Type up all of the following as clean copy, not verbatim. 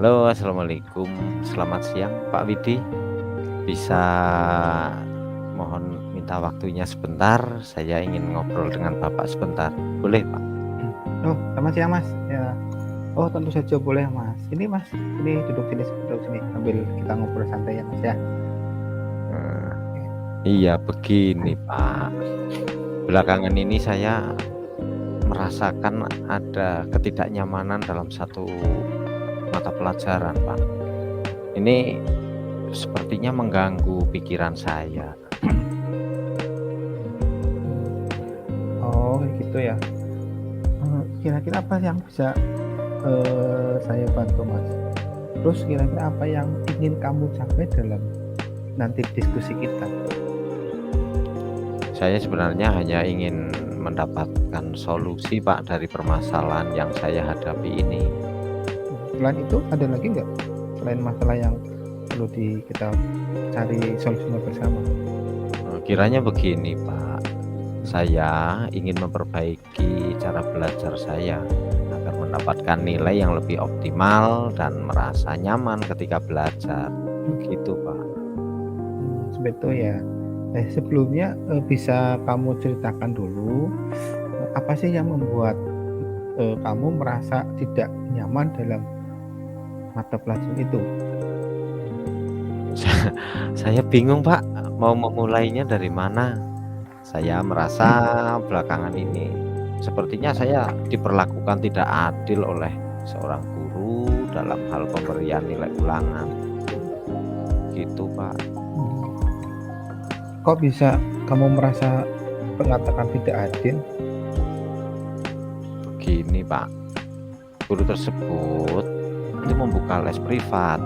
Halo, assalamualaikum. Selamat siang, Pak Widi. Bisa mohon minta waktunya sebentar. Saya ingin ngobrol dengan Bapak sebentar. Boleh, Pak? Oh, selamat siang Mas. Ya. Oh, tentu saja boleh Mas. Ini Mas, ini duduk sini sambil kita ngobrol santai ya Mas ya. Iya, begini, Pak. Belakangan ini saya merasakan ada ketidaknyamanan dalam satu mata pelajaran, Pak. Ini sepertinya mengganggu pikiran saya. Oh, gitu ya. Kira-kira apa yang bisa saya bantu Mas? Terus kira-kira apa yang ingin kamu capai dalam nanti diskusi kita? Saya sebenarnya hanya ingin mendapatkan solusi, Pak, dari permasalahan yang saya hadapi ini. Selain itu ada lagi nggak? Selain masalah yang perlu kita cari solusinya bersama. Kiranya begini, Pak. Saya ingin memperbaiki cara belajar saya agar mendapatkan nilai yang lebih optimal dan merasa nyaman ketika belajar. Gitu, Pak. Sebetul ya. Sebelumnya bisa kamu ceritakan dulu apa sih yang membuat kamu merasa tidak nyaman dalam mata pelajaran itu? Saya bingung, Pak, mau memulainya dari mana. Saya merasa belakangan ini sepertinya saya diperlakukan tidak adil oleh seorang guru dalam hal pemberian nilai ulangan. Gitu, Pak. Kok bisa kamu merasa mengatakan tidak adil? Begini, Pak. Guru tersebut itu membuka les privat.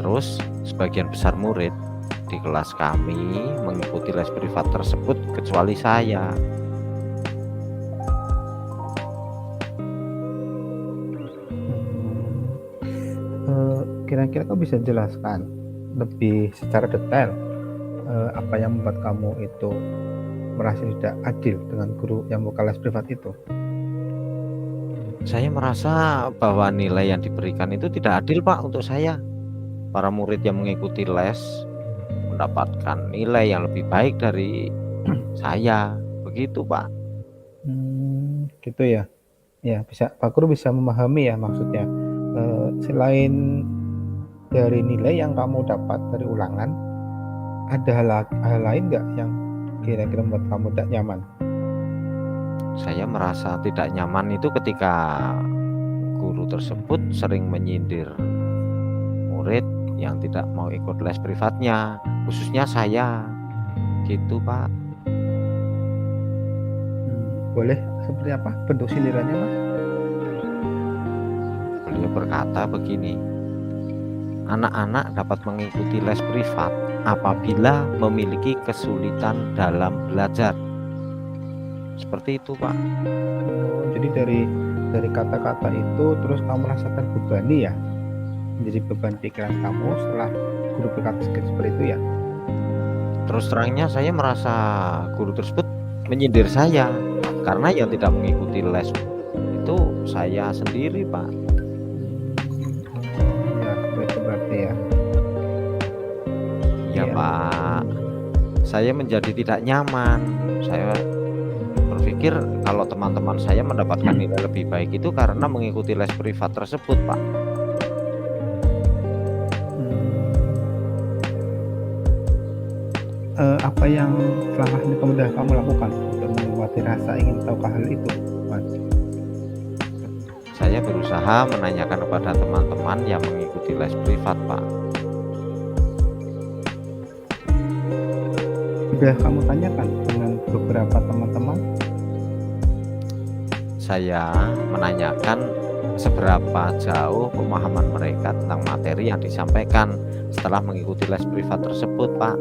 Terus sebagian besar murid di kelas kami mengikuti les privat tersebut kecuali saya. Kira-kira kamu bisa jelaskan lebih secara detail apa yang membuat kamu itu merasa tidak adil dengan guru yang buka les privat itu? Saya merasa bahwa nilai yang diberikan itu tidak adil, Pak, untuk saya. Para murid yang mengikuti les mendapatkan nilai yang lebih baik dari saya. Begitu, Pak. Gitu ya. Ya, Pak Guru bisa memahami ya maksudnya. Selain dari nilai yang kamu dapat dari ulangan, ada hal lain nggak yang kira-kira membuat kamu tidak nyaman? Saya merasa tidak nyaman itu ketika guru tersebut sering menyindir murid yang tidak mau ikut les privatnya, khususnya saya. Gitu, Pak. Boleh seperti apa bentuk sindirannya, Mas? Beliau berkata begini, anak-anak dapat mengikuti les privat apabila memiliki kesulitan dalam belajar. Seperti itu, Pak. Jadi dari kata-kata itu terus kamu merasa terbebani ya? Menjadi beban pikiran kamu setelah guru berkata seperti itu ya? Terus terangnya saya merasa guru tersebut menyindir saya karena yang tidak mengikuti les itu saya sendiri, Pak. Ya, begitu berarti ya. Ya, Pak. Saya menjadi tidak nyaman. Saya berpikir kalau teman-teman saya mendapatkan nilai lebih baik itu karena mengikuti les privat tersebut, Pak. Apa yang selama ini kamu lakukan untuk mengobati rasa ingin tahu hal itu, Mas? Saya berusaha menanyakan kepada teman-teman yang mengikuti les privat, Pak. Sudah kamu tanyakan dengan beberapa teman-teman? Saya menanyakan seberapa jauh pemahaman mereka tentang materi yang disampaikan setelah mengikuti les privat tersebut, Pak.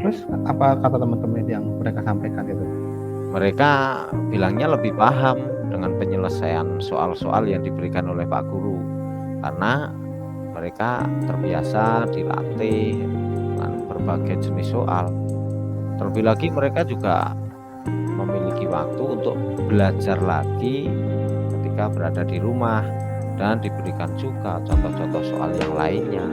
Terus apa kata teman-teman yang mereka sampaikan itu? Mereka bilangnya lebih paham dengan penyelesaian soal-soal yang diberikan oleh Pak Guru karena mereka terbiasa dilatih dengan berbagai jenis soal. Terlebih lagi mereka juga memiliki waktu untuk belajar lagi ketika berada di rumah dan diberikan juga contoh-contoh soal yang lainnya.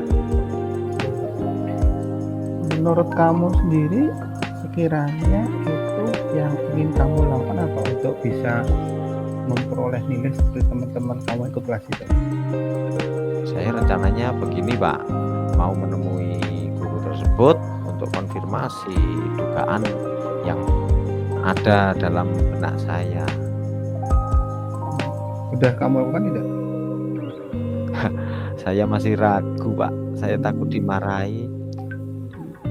Menurut kamu sendiri, sekiranya itu yang ingin kamu lakukan apa untuk bisa memperoleh nilai seperti teman-teman kamu ikut kelas itu? Saya rencananya begini, Pak, mau menemui guru tersebut untuk konfirmasi dugaan yang ada dalam benak saya. Udah kamu lakukan tidak? Saya masih ragu, Pak. Saya takut dimarahi.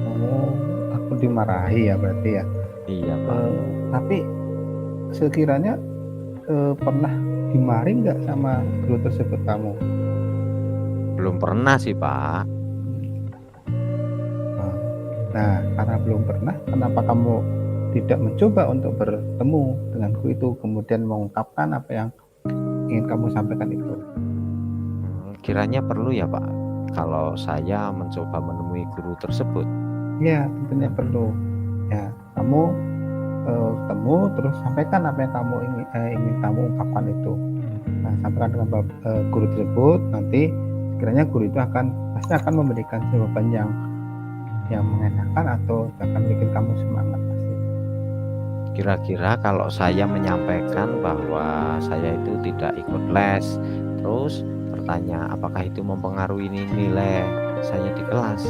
Oh, takut dimarahi ya berarti ya. Iya, Pak. Tapi sekiranya pernah dimarahi nggak sama guru tersebut kamu? Belum pernah sih, Pak. Nah, karena belum pernah, kenapa kamu tidak mencoba untuk bertemu dengan guru itu, kemudian mengungkapkan apa yang ingin kamu sampaikan itu? Kiranya perlu ya, Pak, kalau saya mencoba menemui guru tersebut? Ya, tentunya perlu. Ya, kamu ketemu terus sampaikan apa yang kamu ingin kamu ungkapkan itu. Nah, sampaikan dengan guru tersebut, nanti sekiranya guru itu pasti akan memberikan jawaban yang mengenakan atau akan bikin kamu semangat pasti. Kira-kira kalau saya menyampaikan bahwa saya itu tidak ikut les, terus bertanya apakah itu mempengaruhi nilai saya di kelas,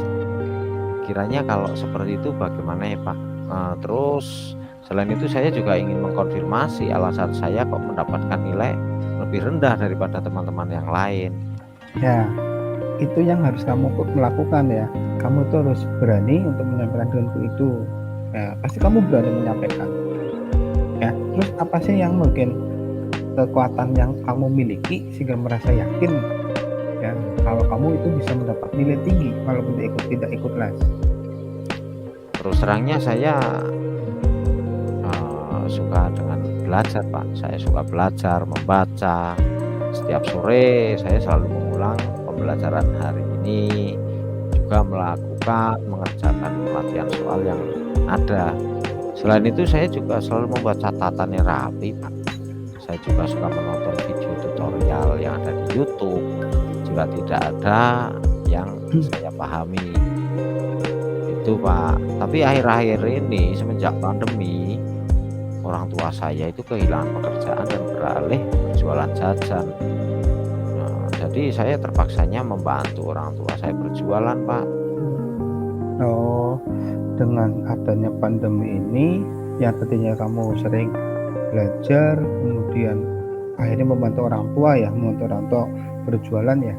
kiranya kalau seperti itu bagaimana ya, Pak? Terus selain itu saya juga ingin mengkonfirmasi alasan saya kok mendapatkan nilai lebih rendah daripada teman-teman yang lain. Ya, itu yang harus kamu lakukan ya. Kamu tuh harus berani untuk menyampaikan dengan guru itu. Ya, pasti kamu berani menyampaikan. Ya, terus apa sih yang mungkin kekuatan yang kamu miliki sehingga merasa yakin ya kalau kamu itu bisa mendapat nilai tinggi walaupun tidak ikut les? Terus terangnya saya suka dengan belajar, Pak. Saya suka belajar, membaca. Setiap sore saya selalu mengulang pembelajaran hari ini, juga mengerjakan latihan soal yang ada. Selain itu saya juga selalu membuat catatannya rapi, Pak. Saya juga suka menonton video tutorial yang ada di YouTube jika tidak ada yang saya pahami. Itu, Pak. Tapi akhir-akhir ini semenjak pandemi, orang tua saya itu kehilangan pekerjaan dan beralih berjualan jajan. Jadi saya terpaksanya membantu orang tua saya berjualan, Pak. Oh, dengan adanya pandemi ini yang tadinya kamu sering belajar, kemudian akhirnya membantu orang tua berjualan ya.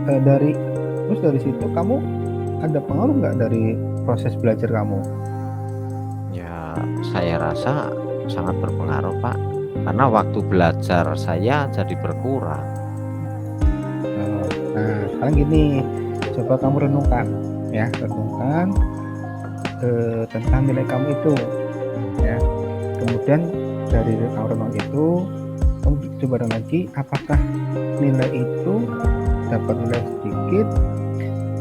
Terus dari situ kamu ada pengaruh nggak dari proses belajar kamu? Ya, saya rasa sangat berpengaruh, Pak. Karena waktu belajar saya jadi berkurang. Nah, sekarang gini, coba kamu renungkan tentang nilai kamu itu, ya. Kemudian dari kamu renung itu, kamu coba renung lagi, apakah nilai itu dapat nilai sedikit,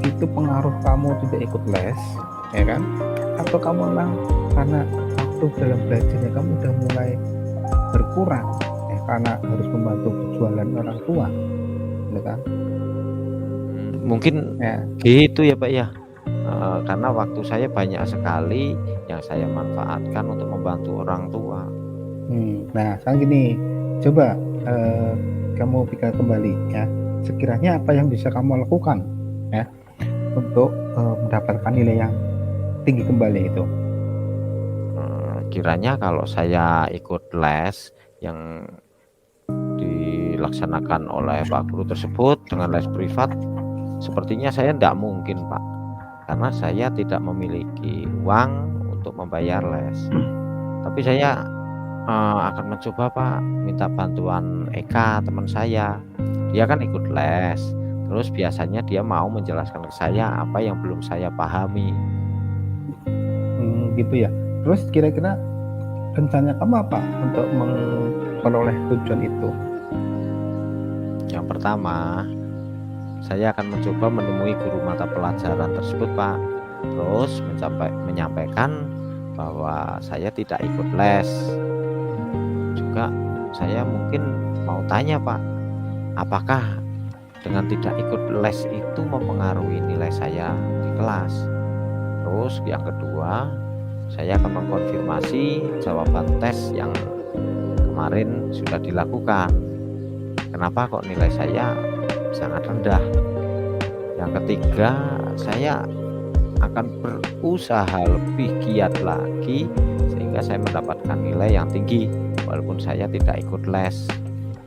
itu pengaruh kamu tidak ikut les, ya kan? Atau kamu memang karena waktu dalam belajarnya kamu udah mulai berkurang, ya, karena harus membantu berjualan orang tua, ya kan? Mungkin Ya. gitu ya, Pak ya. Karena waktu saya banyak sekali yang saya manfaatkan untuk membantu orang tua. Nah, sekarang gini, coba kamu pikir kembali ya. Sekiranya apa yang bisa kamu lakukan ya untuk mendapatkan nilai yang tinggi kembali itu? Kiranya kalau saya ikut les yang dilaksanakan oleh Pak Guru tersebut dengan les privat, sepertinya saya tidak mungkin, Pak, karena saya tidak memiliki uang untuk membayar les. Tapi saya akan mencoba, Pak, minta bantuan Eka, teman saya. Dia kan ikut les, terus biasanya dia mau menjelaskan ke saya apa yang belum saya pahami. Gitu ya. Terus kira-kira rencana kamu apa untuk memperoleh tujuan itu? Yang pertama, saya akan mencoba menemui guru mata pelajaran tersebut, Pak. Terus menyampaikan bahwa saya tidak ikut les. Juga saya mungkin mau tanya, Pak, apakah dengan tidak ikut les itu mempengaruhi nilai saya di kelas. Terus yang kedua, saya akan mengkonfirmasi jawaban tes yang kemarin sudah dilakukan. Kenapa kok nilai saya sangat rendah? Yang ketiga, saya akan berusaha lebih giat lagi sehingga saya mendapatkan nilai yang tinggi walaupun saya tidak ikut les.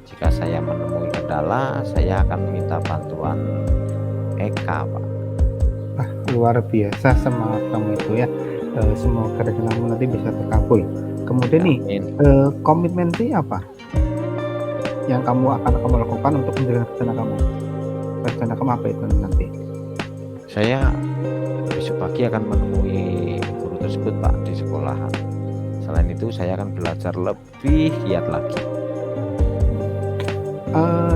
Jika saya menemui kendala, saya akan minta bantuan Eka, Pak. Wah, luar biasa semangat kamu itu ya. Semoga rencanamu nanti bisa terkabul. Kemudian nih, Amin. komitmen sih apa yang kamu lakukan untuk menjalankan rencana kamu? Rencana kamu apa itu nanti? Saya besok pagi akan menemui guru tersebut, Pak, di sekolahan. Selain itu, saya akan belajar lebih giat lagi.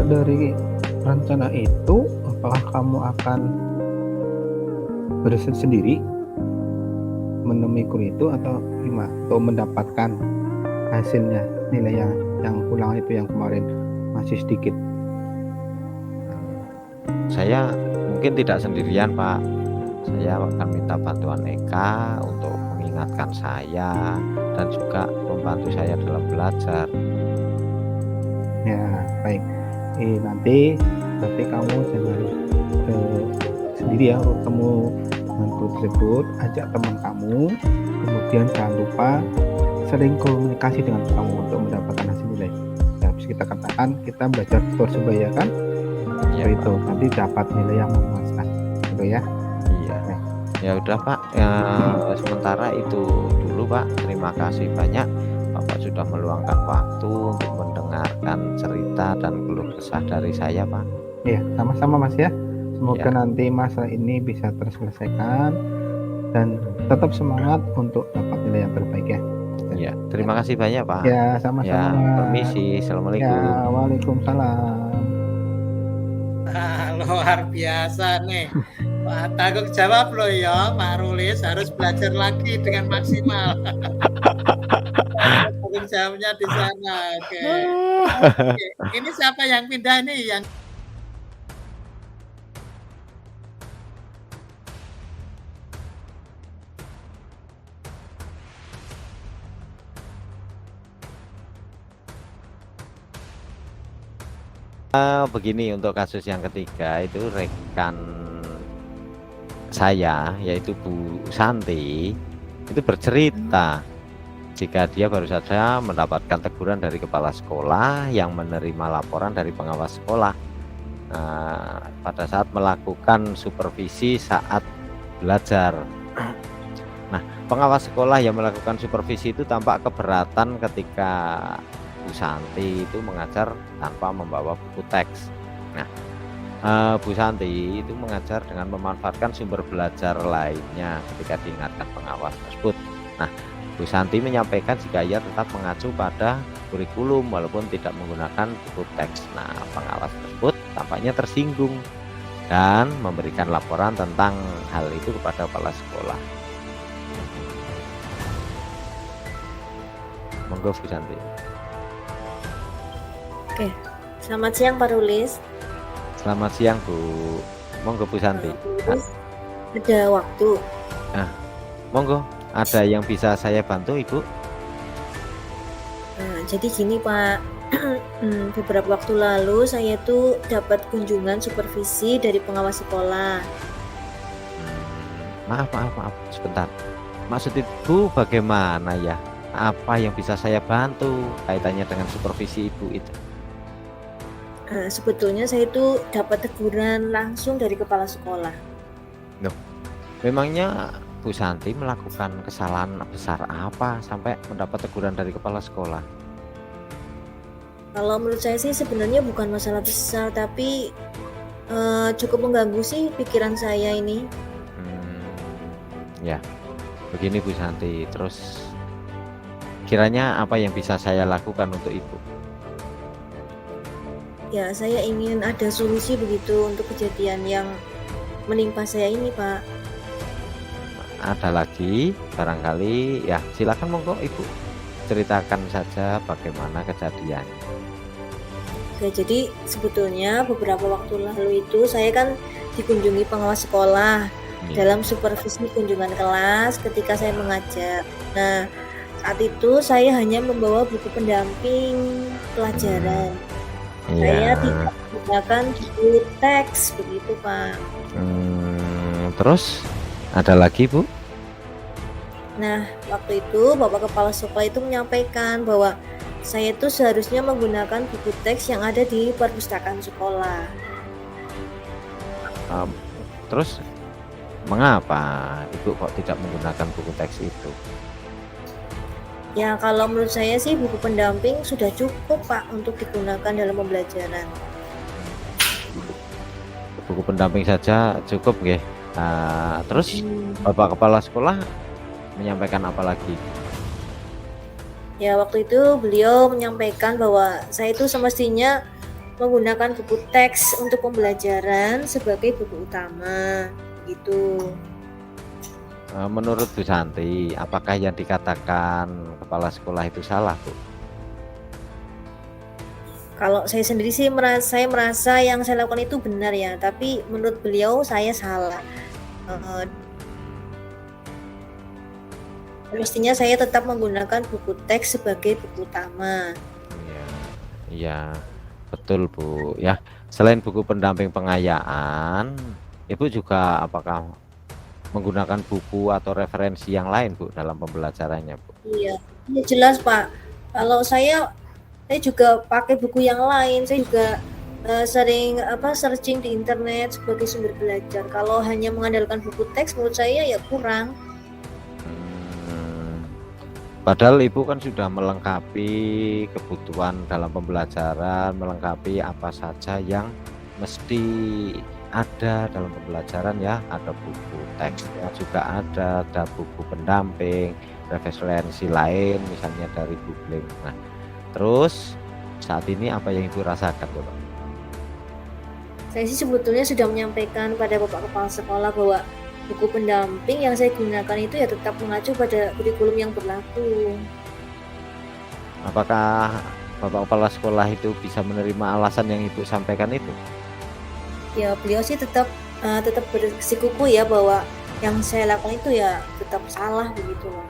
Dari rencana itu, apakah kamu akan belajar sendiri menemui guru itu atau gimana? Atau mendapatkan hasilnya nilai yang ulangan itu yang kemarin masih sedikit? Saya mungkin tidak sendirian, Pak. Saya akan minta bantuan Eka untuk mengingatkan saya dan juga membantu saya dalam belajar. Ya, baik. Nanti kamu jangan sendiri ya, kamu dengan guru tersebut, ajak teman kamu, kemudian jangan lupa sering komunikasi dengan kamu untuk mendapatkan hasil nilai. Ya, bisa kita katakan kita belajar tutor sebaya kan, Iya, itu Pak. nanti dapat nilai yang memuaskan, gitu ya. Iya. Nah, Ya udah, Pak. Sementara itu dulu, Pak. Terima kasih banyak. Bapak sudah meluangkan waktu untuk mendengarkan cerita dan keluh kesah dari saya, Pak. ya sama-sama Mas ya. Semoga Ya. nanti masalah ini bisa terselesaikan dan tetap semangat untuk dapat nilai yang terbaik ya. Ya, terima kasih banyak, Pak. Ya, Ya, sama-sama Mas. permisi. Assalamualaikum. Ya, waalaikumsalam. Luar biasa nih. Wah, tanggung jawab loh ya, Pak Rulis harus belajar lagi dengan maksimal. Tanggung jawabnya di sana. Oke. Oke. Ini siapa yang pindah nih? Yang Begini, untuk kasus yang ketiga itu rekan saya, yaitu Bu Santi, itu bercerita jika dia baru saja mendapatkan teguran dari kepala sekolah yang menerima laporan dari pengawas sekolah pada saat melakukan supervisi saat belajar. Nah, pengawas sekolah yang melakukan supervisi itu tampak keberatan ketika Bu Santi itu mengajar tanpa membawa buku teks. Nah, Bu Santi itu mengajar dengan memanfaatkan sumber belajar lainnya ketika diingatkan pengawas tersebut. Nah, Bu Santi menyampaikan jika ia tetap mengacu pada kurikulum walaupun tidak menggunakan buku teks. Nah, pengawas tersebut tampaknya tersinggung dan memberikan laporan tentang hal itu kepada kepala sekolah. Monggo Bu Santi. Oke, selamat siang Pak Rulis. Selamat siang Bu. Monggo Bu Santi. Rulis, ada waktu. Monggo, ada yang bisa saya bantu Ibu? Jadi gini Pak, beberapa waktu lalu saya tuh dapat kunjungan supervisi dari pengawas sekolah. Maaf sebentar. Maksud Ibu bagaimana ya? Apa yang bisa saya bantu kaitannya dengan supervisi Ibu itu? Sebetulnya saya itu dapat teguran langsung dari kepala sekolah. Memangnya Bu Santi melakukan kesalahan besar apa sampai mendapat teguran dari kepala sekolah? Kalau menurut saya sih sebenarnya bukan masalah besar, tapi cukup mengganggu sih pikiran saya ini. Ya, begini Bu Santi. Terus kiranya apa yang bisa saya lakukan untuk Ibu? Ya, saya ingin ada solusi begitu untuk kejadian yang menimpa saya ini, Pak. Ada lagi barangkali, ya silakan monggo Ibu ceritakan saja bagaimana kejadiannya. Oke, jadi sebetulnya beberapa waktu lalu itu saya kan dikunjungi pengawas sekolah Iya. dalam supervisi kunjungan kelas ketika saya mengajar. Nah, saat itu saya hanya membawa buku pendamping pelajaran. Saya Iya. tidak menggunakan buku teks begitu, Pak. Terus ada lagi, Bu? Nah, waktu itu Bapak Kepala Sekolah itu menyampaikan bahwa saya itu seharusnya menggunakan buku teks yang ada di perpustakaan sekolah. Mmm, terus mengapa Ibu kok tidak menggunakan buku teks itu? Ya, kalau menurut saya sih buku pendamping sudah cukup, Pak, untuk digunakan dalam pembelajaran. Buku pendamping saja cukup nggih. Terus Bapak Kepala Sekolah menyampaikan apa lagi? Ya, waktu itu beliau menyampaikan bahwa saya itu semestinya menggunakan buku teks untuk pembelajaran sebagai buku utama, gitu. Menurut Bu Santi, apakah yang dikatakan kepala sekolah itu salah, Bu? Kalau saya sendiri sih saya merasa yang saya lakukan itu benar ya, tapi menurut beliau saya salah. Mestinya saya tetap menggunakan buku teks sebagai buku utama. Iya, iya, betul, Bu, ya. Selain buku pendamping pengayaan, Ibu juga apakah menggunakan buku atau referensi yang lain, Bu, dalam pembelajarannya, Bu? Iya, iya jelas, Pak. Kalau saya juga pakai buku yang lain. Saya juga sering searching di internet sebagai sumber belajar. Kalau hanya mengandalkan buku teks menurut saya ya kurang. Padahal Ibu kan sudah melengkapi kebutuhan dalam pembelajaran, melengkapi apa saja yang mesti ada dalam pembelajaran ya. Ada buku teksnya juga ada buku pendamping, referensi lain misalnya dari Googling. Nah, terus saat ini apa yang Ibu rasakan, Bu? Saya sih sebetulnya sudah menyampaikan pada Bapak Kepala Sekolah bahwa buku pendamping yang saya gunakan itu ya tetap mengacu pada kurikulum yang berlaku. Apakah Bapak Kepala Sekolah itu bisa menerima alasan yang Ibu sampaikan itu? Ya, beliau sih tetap bersikukuh ya bahwa yang saya lakukan itu ya tetap salah begitu loh.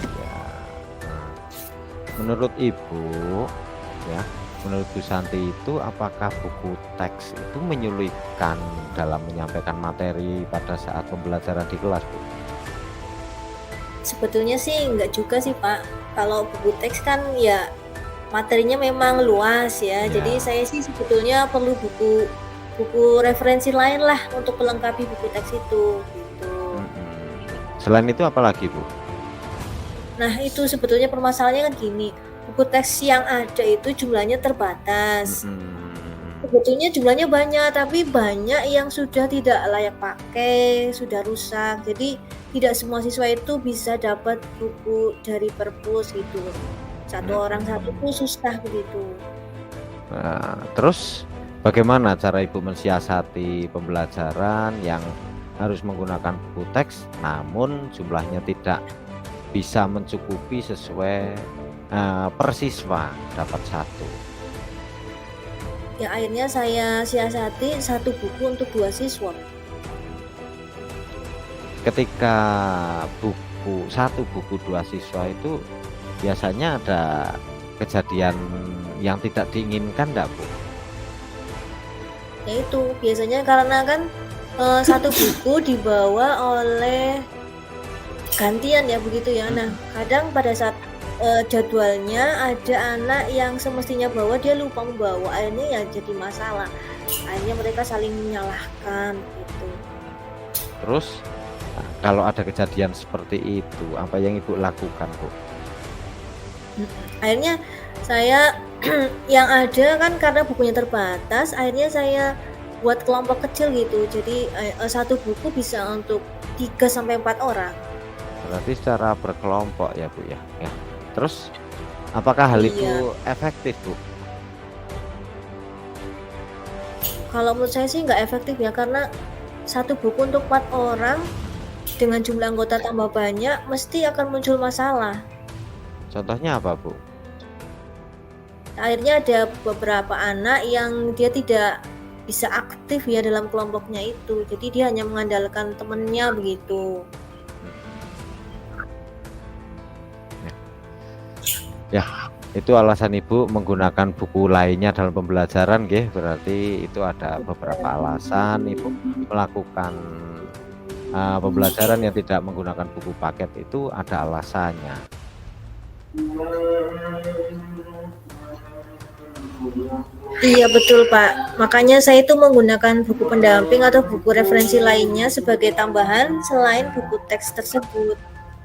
Ya. Menurut Ibu, ya, menurut Bu Santi itu apakah buku teks itu menyulitkan dalam menyampaikan materi pada saat pembelajaran di kelas, Bu? Sebetulnya sih enggak juga sih, Pak. Kalau buku teks kan ya materinya memang luas ya. Ya. Jadi saya sih sebetulnya perlu buku referensi lain lah untuk melengkapi buku teks itu gitu. Selain itu apa lagi, Bu? Nah, itu sebetulnya permasalahannya kan gini. Buku teks yang ada itu jumlahnya terbatas. Sebetulnya jumlahnya banyak, tapi banyak yang sudah tidak layak pakai, sudah rusak. Jadi tidak semua siswa itu bisa dapat buku dari perpus gitu. Satu orang satu tuh susah begitu. Nah, terus bagaimana cara Ibu mensiasati pembelajaran yang harus menggunakan buku teks namun jumlahnya tidak bisa mencukupi sesuai per siswa dapat satu? Ya akhirnya saya siasati satu buku untuk 2 siswa. Ketika satu buku 2 siswa itu biasanya ada kejadian yang tidak diinginkan enggak, Bu? Ya itu biasanya karena kan satu buku dibawa oleh gantian ya begitu ya. Nah, kadang pada saat jadwalnya ada anak yang semestinya bawa dia lupa membawa, akhirnya ya jadi masalah. Akhirnya mereka saling menyalahkan gitu. Terus kalau ada kejadian seperti itu, apa yang Ibu lakukan, Bu? Akhirnya saya yang ada kan karena bukunya terbatas, akhirnya saya buat kelompok kecil gitu. Jadi satu buku bisa untuk 3 sampai 4 orang. Berarti secara berkelompok ya, Bu ya. Ya. Terus apakah hal itu efektif, Bu? Kalau menurut saya sih nggak efektif ya, karena satu buku untuk 4 orang dengan jumlah anggota tambah banyak mesti akan muncul masalah. Contohnya apa, Bu? akhirnya ada beberapa anak yang dia tidak bisa aktif ya dalam kelompoknya itu. Jadi dia hanya mengandalkan temennya begitu. Ya, itu alasan Ibu menggunakan buku lainnya dalam pembelajaran nggih, berarti itu ada beberapa alasan Ibu melakukan pembelajaran yang tidak menggunakan buku paket itu ada alasannya. Iya betul Pak, makanya saya itu menggunakan buku pendamping atau buku referensi lainnya sebagai tambahan selain buku teks tersebut.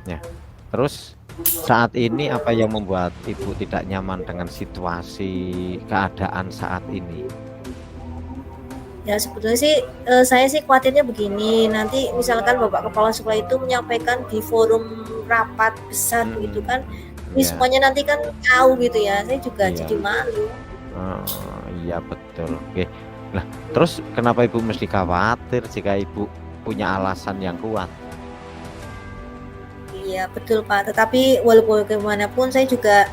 Ya, terus saat ini apa yang membuat Ibu tidak nyaman dengan situasi keadaan saat ini? Ya sebetulnya sih saya sih khawatirnya begini, nanti misalkan Bapak Kepala Sekolah itu menyampaikan di forum rapat besar gitu kan, ini Ya, semuanya nanti kan tahu gitu ya, saya juga Iya. jadi malu. Iya betul. Oke. Nah, terus kenapa Ibu mesti khawatir jika Ibu punya alasan yang kuat? Iya betul Pak, tetapi walaupun bagaimanapun saya juga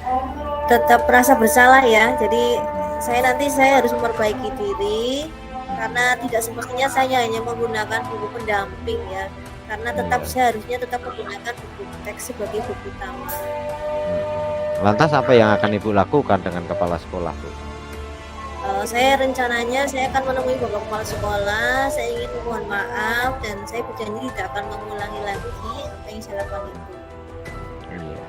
tetap merasa bersalah ya, jadi saya harus memperbaiki diri karena tidak semestinya saya hanya menggunakan buku pendamping ya, karena tetap Iya. saya harusnya tetap menggunakan buku teks sebagai buku utama. Lantas apa yang akan Ibu lakukan dengan kepala sekolah, Bu? Saya rencananya saya akan menemui Bapak Kepala Sekolah, saya ingin memohon maaf dan saya berjanji tidak akan mengulangi lagi apa yang saya lakukan itu. Iya.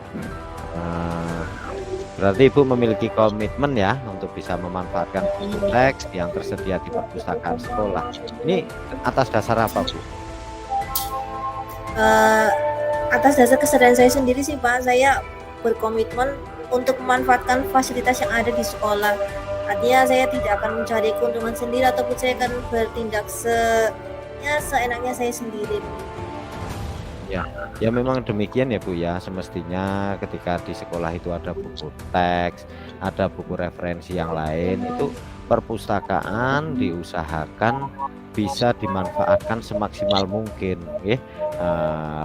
Berarti Ibu memiliki komitmen ya untuk bisa memanfaatkan buku teks yang tersedia di perpustakaan sekolah. Ini atas dasar apa, Bu? Atas dasar kesadaran saya sendiri sih Pak, saya berkomitmen untuk memanfaatkan fasilitas yang ada di sekolah. Artinya saya tidak akan mencari keuntungan sendiri ataupun saya akan bertindak seenaknya saya sendiri. Ya memang demikian ya Bu ya, semestinya ketika di sekolah itu ada buku teks, ada buku referensi yang lain, itu perpustakaan diusahakan bisa dimanfaatkan semaksimal mungkin ya.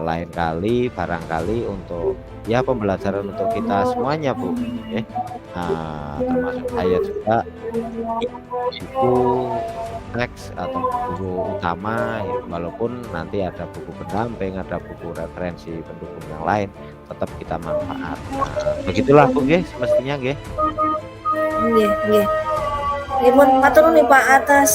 Lain kali barangkali untuk ya pembelajaran untuk kita semuanya Bu ya. Termasuk saya juga buku teks atau buku utama ya, walaupun nanti ada buku pendamping, ada buku referensi pendukung yang lain, tetap kita manfaatkan. Begitulah Bu nggih, semestinya nggih. Nggih, nggih. Nipun matur nuwun nih Pak atas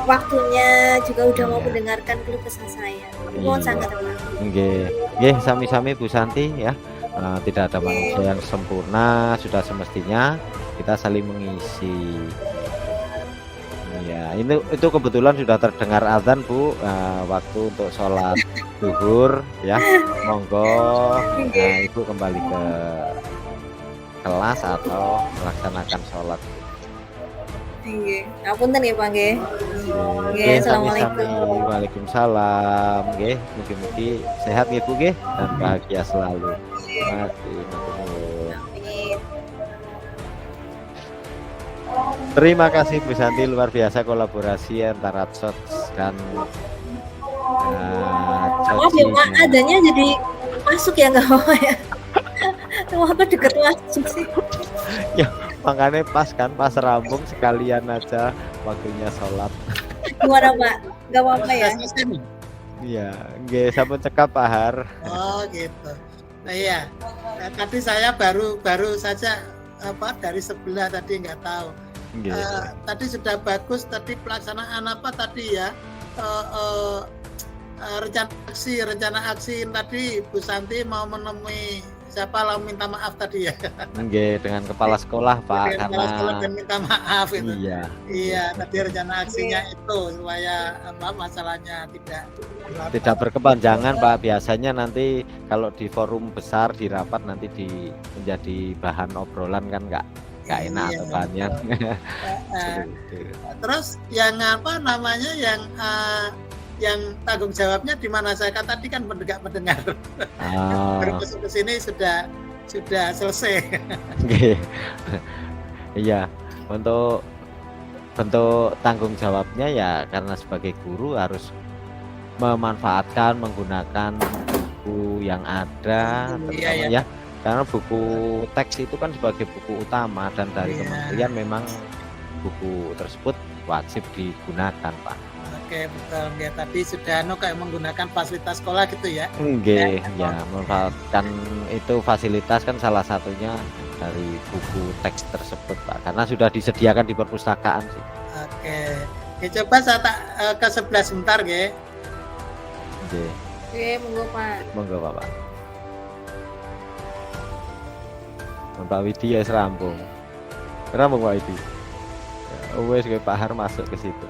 waktunya juga udah mau Iya. mendengarkan keluh kesah saya. Nuwun Iya. sangat Pak. Nggih. Nggih, sami-sami Bu Santi ya. Tidak ada manusia yang sempurna, sudah semestinya kita saling mengisi. Iya, itu kebetulan sudah terdengar azan Bu, waktu untuk sholat zuhur ya. Monggo Ibu kembali ke kelas atau melaksanakan sholat. Nggih. Ngapunten ya Pak nggih. Nggih, Nggih, assalamualaikum. sami-sami. Waalaikumsalam. Nggih, mugi-mugi sehat nggih Bu nggih dan bahagia selalu. Matur nuwun. Amin. Terima kasih Bu Santi, luar biasa kolaborasi antara Coach dan Maaf ya Pak, Coach. adanya jadi masuk ya nggak apa-apa ya. Kenapa deket masuk sih? Makanya pas kan, pas rambung sekalian aja waktunya sholat. Gimana Pak? Nggak apa-apa ya? Sudah selesai nih? Iya, nggih sampun cekap Pak Har. Oh gitu. Nah iya, tadi saya baru saja dari sebelah tadi nggak tahu. Nggih. Tadi sudah bagus tadi pelaksanaan apa tadi ya, rencana aksi tadi Bu Santi mau menemui siapa lalu minta maaf tadi ya. Nggih, dengan kepala sekolah Pak, Dengan kepala sekolah karena dan minta maaf itu. iya Tadi rencana aksinya itu supaya masalahnya tidak berkepanjangan Pak. Biasanya nanti kalau di forum besar di rapat nanti menjadi bahan obrolan kan nggak enak Iya. atau bahannya. Terus yang apa namanya yang tanggung jawabnya di mana, saya kan tadi kan mendengar baru masuk ke sini sudah selesai. Nggih. Iya, untuk bentuk tanggung jawabnya ya karena sebagai guru harus memanfaatkan menggunakan buku yang ada terutama Iya, ya Karena buku teks itu kan sebagai buku utama dan dari Iya. kementerian memang buku tersebut wajib digunakan, Pak. Oke, betul. Ya, tadi sudah kayak menggunakan fasilitas sekolah gitu ya. Nggih, ya memanfaatkan itu fasilitas kan salah satunya dari buku teks tersebut, Pak. Karena sudah disediakan di perpustakaan sih. Oke. Oke, coba saya tak ke sebelah sebentar, nggih. Nggih, Oke, monggo Pak. monggo Pak. Pak Widi ya rampung. Rampung Pak Widi. Ya, wes Pak Har masuk ke situ.